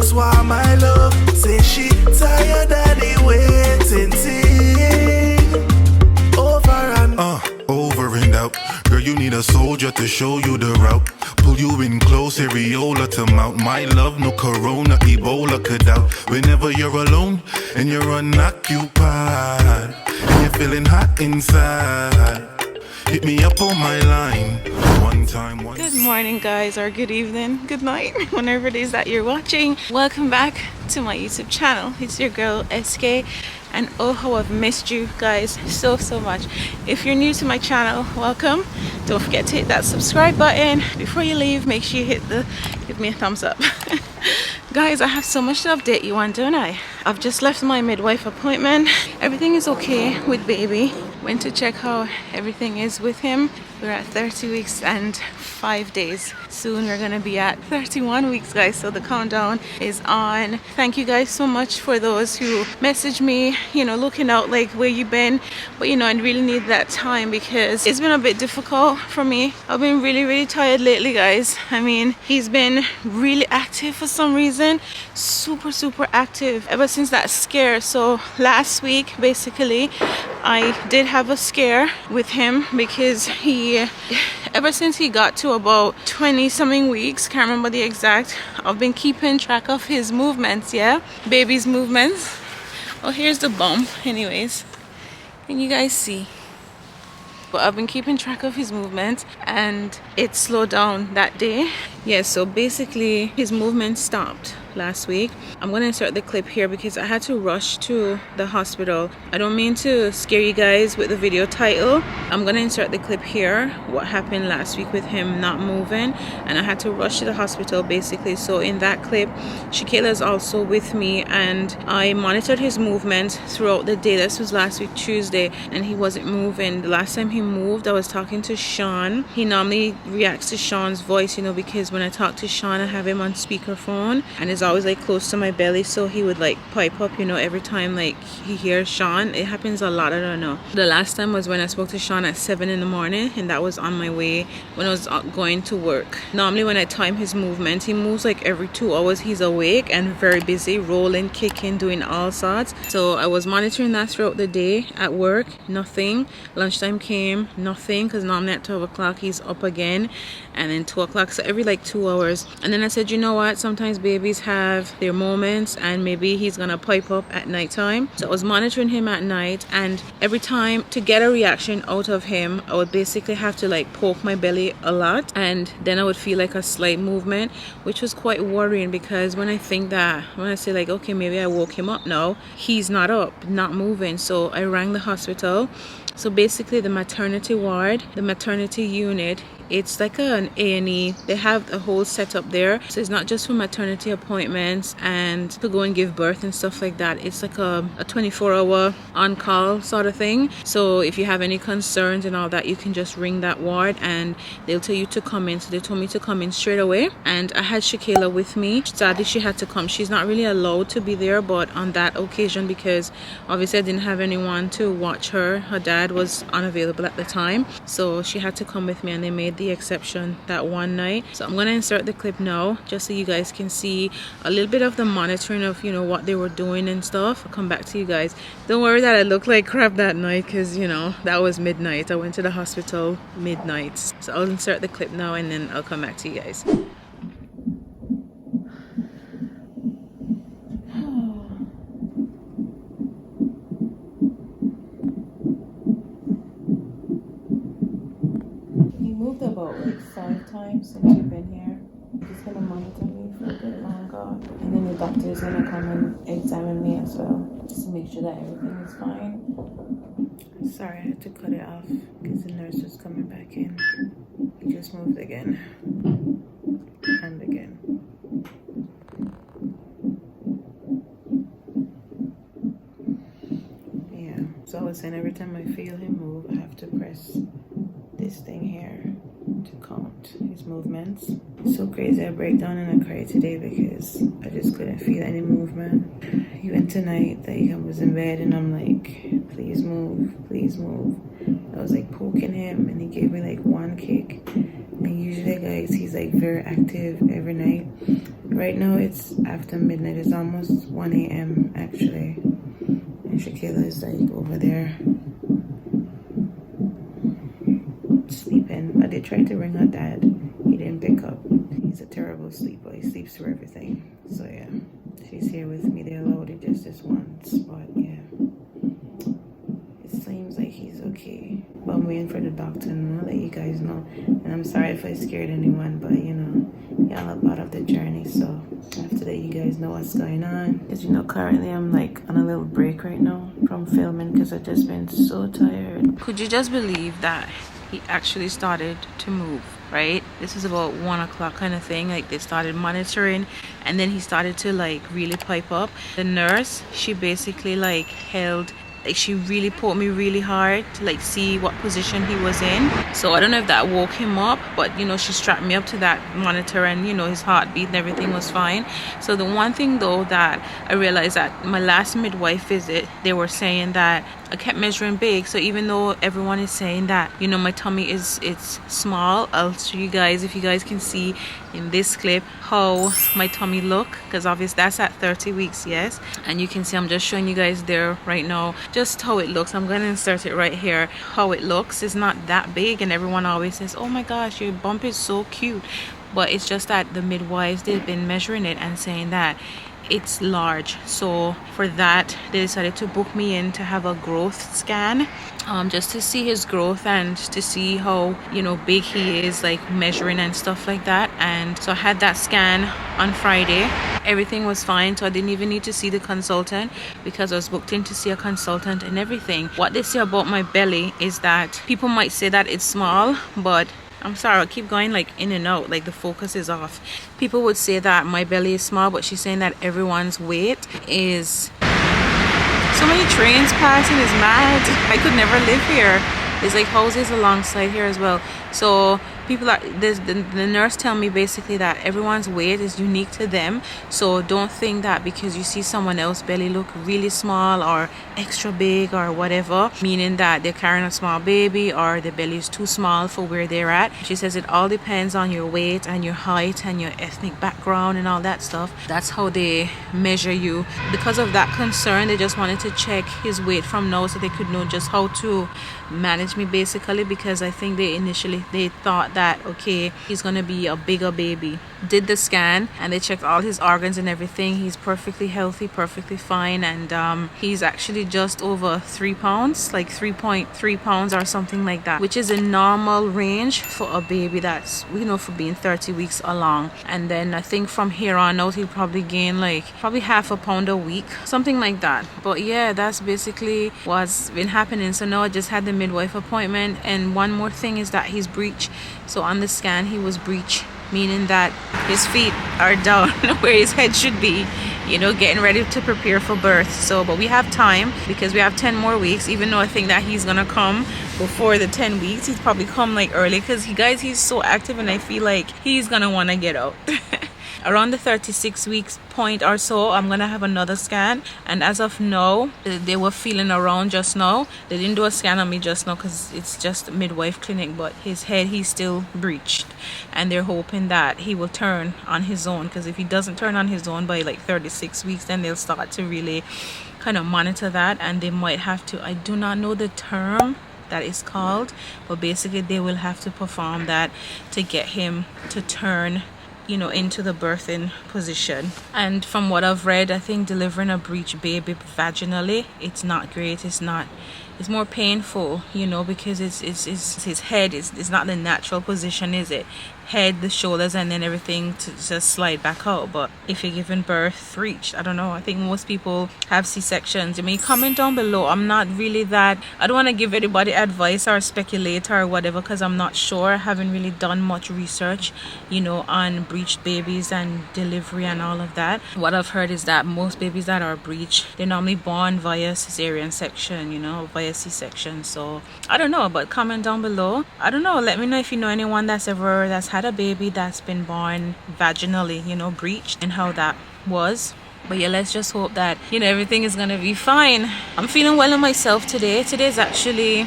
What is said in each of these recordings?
just want my love. Say she tired of the waiting thing. Over and out. Girl, you need a soldier to show you the route. Pull you in close, areola to mount. My love, no corona, Ebola could out. Whenever you're alone and you're unoccupied and you're feeling hot inside, hit me up on my line. One time. Good morning, guys, or good evening, good night, whenever it is that you're watching. Welcome back to my YouTube channel. It's your girl SK, and oh how I've missed you guys so much. If you're new to my channel, welcome. Don't forget to hit that subscribe button. Before you leave, make sure you give me a thumbs up. Guys, I have so much to update you on, don't I? I've just left my midwife appointment. Everything is okay with baby. Went to check how everything is with him. We're at 30 weeks and 5 days. Soon we're gonna be at 31 weeks, guys, so the countdown is on. Thank you guys so much for those who message me, you know, looking out like where you been. But you know, I really need that time because it's been a bit difficult for me. I've been really tired lately, guys. I mean, he's been really active for some reason, super active ever since that scare. So last week basically I did have a scare with him because he, ever since he got to about 20 something weeks, can't remember the exact, I've been keeping track of his movements. Yeah, baby's movements. Well, here's the bump anyways, can you guys see? But I've been keeping track of his movements and it slowed down that day. Yeah, so basically his movement stopped last week. I'm gonna insert the clip here because I had to rush to the hospital. I don't mean to scare you guys with the video title. I'm gonna insert the clip here, what happened last week with him not moving, and I had to rush to the hospital basically. So in that clip, ShéKayla is also with me and I monitored his movement throughout the day. This was last week Tuesday and he wasn't moving. The last time he moved, I was talking to Sean. He normally reacts to Sean's voice, you know, because when I talk to Sean I have him on speakerphone and it's always like close to my belly, so he would like pipe up, you know, every time like he hears Sean. It happens a lot, I don't know. The last time was when I spoke to Sean at 7 in the morning and that was on my way when I was going to work. Normally when I time his movement, he moves like every 2 hours. He's awake and very busy, rolling, kicking, doing all sorts. So I was monitoring that throughout the day at work. Nothing. Lunchtime came, nothing, because normally at 12 o'clock he's up again, and then 2 o'clock, so every like 2 hours. And then I said, you know what, sometimes babies have their moments and maybe he's gonna pipe up at nighttime. So I was monitoring him at night, and every time to get a reaction out of him I would basically have to like poke my belly a lot, and then I would feel like a slight movement, which was quite worrying because when I say like, okay, maybe I woke him up now, he's not up, not moving. So I rang the hospital. So basically the maternity ward, the maternity unit, it's like an A&E. They have a whole setup there. So it's not just for maternity appointments and to go and give birth and stuff like that. It's like a 24-hour on-call sort of thing. So if you have any concerns and all that, you can just ring that ward and they'll tell you to come in. So they told me to come in straight away. And I had ShéKayla with me. Sadly, she had to come. She's not really allowed to be there, but on that occasion, because obviously I didn't have anyone to watch her. Her dad was unavailable at the time. So she had to come with me and they made the exception that one night. So I'm gonna insert the clip now just so you guys can see a little bit of the monitoring of, you know, what they were doing and stuff. I'll come back to you guys. Don't worry that I looked like crap that night because, you know, that was midnight. I went to the hospital midnight. So I'll insert the clip now and then I'll come back to you guys. About like 5 times since you've been here. He's gonna monitor me for a bit longer, and then the doctor is gonna come and examine me as well, just to make sure that everything is fine. Sorry, I had to cut it off because the nurse was coming back in. He just moved again and again. Yeah, so I was saying every time I feel him move, I have to press this thing here to count his movements. It's so crazy. I break down and I cry today because I just couldn't feel any movement. Even tonight, I was in bed and I'm like, please move, please move. I I was like poking him, and he gave me like one kick. And usually, guys, he's like very active every night. Right now it's after midnight. It's almost 1 a.m. actually, and ShéKayla is like over there sleeping. I did try to ring her dad. He didn't pick up. He's a terrible sleeper. He sleeps through everything. So yeah, she's here with me. They allowed it just this once, but yeah, it seems like he's okay. But I'm waiting for the doctor, and I'll let you guys know. And I'm sorry if I scared anyone, but you know, y'all are part of the journey. So after that, you guys know what's going on. As you know, currently I'm like on a little break right now from filming because I've just been so tired. Could you just believe that he actually started to move? Right, this is about 1 o'clock kind of thing. Like, they started monitoring, and then he started to like really pipe up. The nurse, she basically like held, like she really poked me really hard to like see what position he was in. So I don't know if that woke him up, but you know, she strapped me up to that monitor, and you know, his heartbeat and everything was fine. So the one thing though that I realized, that my last midwife visit, they were saying that I kept measuring big. So even though everyone is saying that, you know, my tummy it's small, I'll show you guys, if you guys can see in this clip, how my tummy look, because obviously that's at 30 weeks, yes. And you can see, I'm just showing you guys there right now just how it looks. I'm gonna insert it right here, how it looks. It's not that big, and everyone always says, oh my gosh, your bump is so cute. But it's just that the midwives, they've been measuring it and saying that it's large. So for that, they decided to book me in to have a growth scan, just to see his growth and to see how, you know, big he is, like measuring and stuff like that. And so I had that scan on Friday. Everything was fine, so I didn't even need to see the consultant because I was booked in to see a consultant and everything. What they say about my belly is that people might say that it's small, but I'm sorry, I keep going like in and out, like the focus is off. People would say that my belly is small, but she's saying that everyone's weight is... So many trains passing, is mad. I could never live here. There's like houses alongside here as well. So people are, the nurse tell me basically that everyone's weight is unique to them. So don't think that because you see someone else belly look really small or extra big or whatever, meaning that they're carrying a small baby or the belly is too small for where they're at. She says it all depends on your weight and your height and your ethnic background and all that stuff. That's how they measure you. Because of that concern, they just wanted to check his weight from now so they could know just how to manage me basically, because I think they thought that okay, he's gonna be a bigger baby. Did the scan and they checked all his organs and everything. He's perfectly healthy, perfectly fine, and he's actually just over 3 pounds, like 3.3 pounds or something like that, which is a normal range for a baby that's, you know, for being 30 weeks along. And then I think from here on out he'll probably gain like probably half a pound a week, something like that. But yeah, that's basically what's been happening. So now I just had the midwife appointment, and one more thing is that he's breech. So on the scan he was breech, meaning that his feet are down where his head should be, you know, getting ready to prepare for birth. So but we have time because we have 10 more weeks, even though I think that he's gonna come before the 10 weeks. He's probably come like early because he's so active, and I feel like he's gonna want to get out. Around the 36 weeks point or so, I'm gonna have another scan. And as of now, they were feeling around just now. They didn't do a scan on me just now because it's just a midwife clinic, but his head, he's still breached, and they're hoping that he will turn on his own, because if he doesn't turn on his own by like 36 weeks, then they'll start to really kind of monitor that, and they might have to, I do not know the term that is called, but basically they will have to perform that to get him to turn, you know, into the birthing position. And from what I've read, I think delivering a breech baby vaginally, it's not great. It's more painful, you know, because it's his head is not the natural position, is it? Head, the shoulders, and then everything to just slide back out. But if you're giving birth breech, I don't know, I think most people have C-sections. I mean, comment down below. I'm not really that, I don't want to give anybody advice or speculate or whatever, because I'm not sure. I haven't really done much research, you know, on breeched babies and delivery and all of that. What I've heard is that most babies that are breeched, they're normally born via cesarean section, you know, via C-section. So I don't know, but comment down below. I don't know, let me know if you know anyone that's had a baby that's been born vaginally, you know, breeched, and how that was. But yeah, let's just hope that, you know, everything is gonna be fine. I'm feeling well in myself today. Today's actually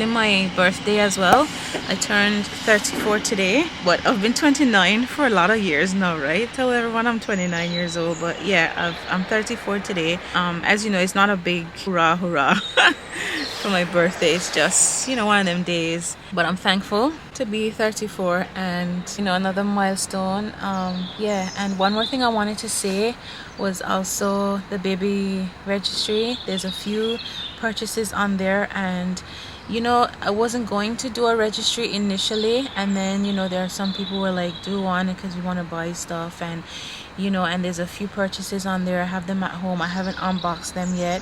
my birthday as well. I turned 34 today, but I've been 29 for a lot of years now, right? Tell everyone I'm 29 years old, but yeah, I'm 34 today. As you know, it's not a big hurrah for my birthday. It's just, you know, one of them days, but I'm thankful to be 34 and, you know, another milestone. Yeah, and one more thing I wanted to say was also the baby registry. There's a few purchases on there, and you know, I wasn't going to do a registry initially, and then, you know, there are some people who were like, do one because we want to buy stuff, and you know, and there's a few purchases on there. I have them at home. I haven't unboxed them yet,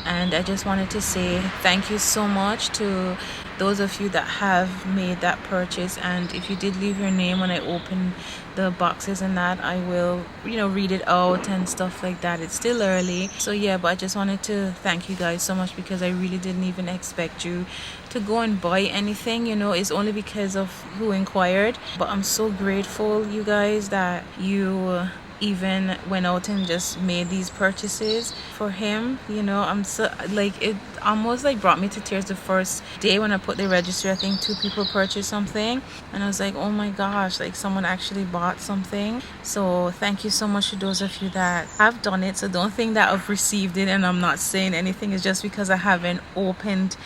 and I just wanted to say thank you so much to those of you that have made that purchase. And if you did leave your name when I open the boxes and that, I will, you know, read it out and stuff like that. It's still early, so yeah, but I just wanted to thank you guys so much because I really didn't even expect you to go and buy anything, you know. It's only because of who inquired, but I'm so grateful, you guys, that you even went out and just made these purchases for him. You know, I'm so, like, it almost like brought me to tears the first day when I put the registry. I think 2 people purchased something, and I was like, oh my gosh, like someone actually bought something. So thank you so much to those of you that have done it. So don't think that I've received it and I'm not saying anything. It's just because I haven't opened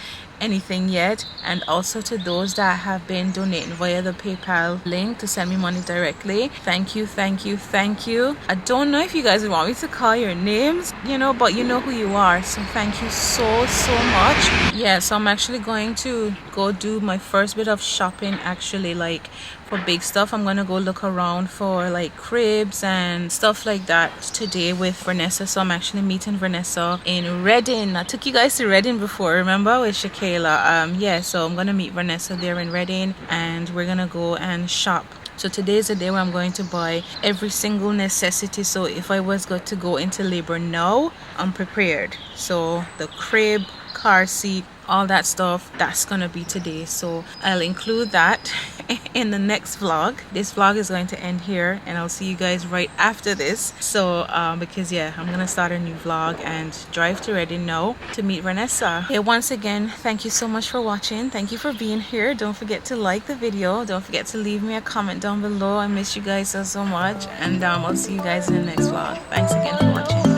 anything yet. And also to those that have been donating via the PayPal link to send me money directly, thank you. I don't know if you guys want me to call your names, you know, but you know who you are, so thank you so much. Yeah, so I'm actually going to go do my first bit of shopping, actually, like for big stuff. I'm gonna go look around for like cribs and stuff like that today with Vanessa. So I'm actually meeting Vanessa in Reading. I took you guys to Reading before, remember, with ShéKayla. Yeah, so I'm gonna meet Vanessa there in Reading, and we're gonna go and shop. So today is the day where I'm going to buy every single necessity. So if I was going to go into labor now, I'm prepared. So the crib, car seat, all that stuff, that's gonna be today. So I'll include that in the next vlog. This vlog is going to end here, and I'll see you guys right after this. So because yeah, I'm gonna start a new vlog and drive to Reading now to meet Vanessa. Okay, once again, thank you so much for watching. Thank you for being here. Don't forget to like the video. Don't forget to leave me a comment down below. I miss you guys so much, and I'll see you guys in the next vlog. Thanks again for watching.